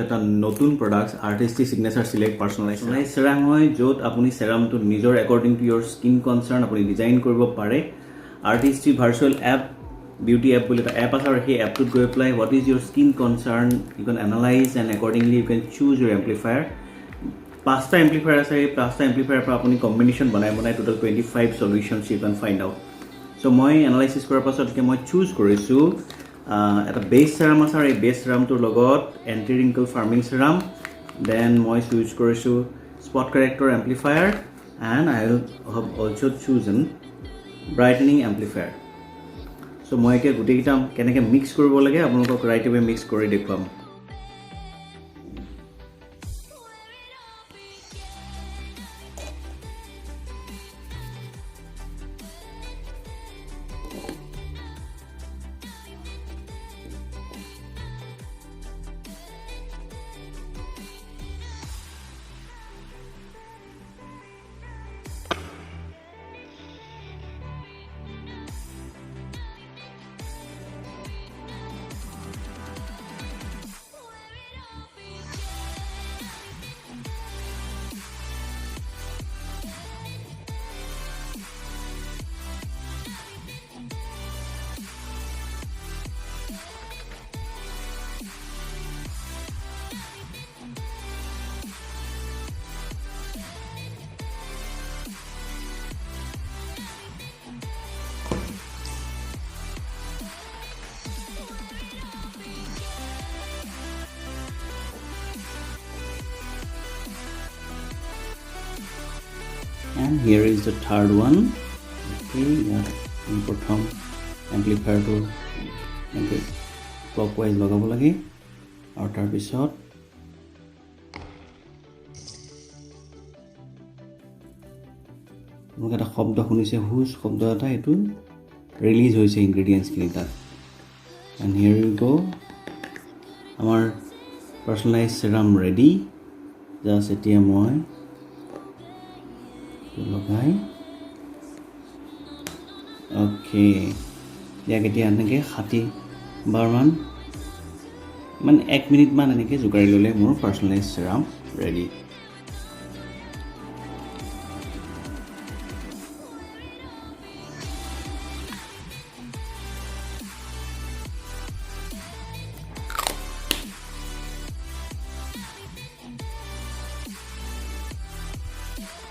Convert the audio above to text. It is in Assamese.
এটা নতুন product Artistry signature select personalise serum হয় য'ত আপুনি সেৰামটো নিজৰ according to your skin concern আপুনি ডিজাইন কৰিব পাৰে Artistry virtual app beauty app বুলি এটা এপ আছে আৰু সেই এপটোত গৈ পেলাই what is your skin concern you can analyse and accordingly you can choose your amplifier 5টা এম্প্লিফায়াৰ আছে এই 5টা এম্প্লিফায়াৰৰ পৰা আপুনি কম্বিনেশ্যন বনাই total 25 solutions you can find out so' মই এনালাইচিছ কৰাৰ পাছত এতিয়া মই চুজ কৰিছোঁ এটা বেছ সেৰাম আছে আৰু এই বেছ সেৰামটোৰ লগত anti wrinkle firming serum then মই চুজ কৰিছোঁ spot corrector amplifier and I will have also' chosen brightening amplifier so' মই এতিয়া গোটেইকেইটা কেনেকৈ মিক্স কৰিব লাগে আপোনালোকক ৰাইট এৱে মিক্স কৰি দেখুৱাম And here is the third one. Okay, yeah. প্ৰথম এম্প্লিফায়াৰটো এনেকৈ ক্লকৱাইজ লগাব লাগে আৰু তাৰপিছত মোক এটা শব্দ শুনিছে হুজ শব্দ এটা এইটো ৰিলিজ হৈছে ইনগ্ৰেডিয়েণ্টছখিনি তাত এণ্ড হিয়াৰ ইউ গো আমাৰ পাৰ্চনেলাইজ সেৰাম ৰেডি জাষ্ট এতিয়া মই লগাই অ'কে ইয়াক এতিয়া এনেকৈ 60 বাৰমান মানে 1 মিনিটমান এনেকৈ জোকাৰি ল'লে মোৰ পাৰ্চনেলাইজ সেৰাম ৰেডি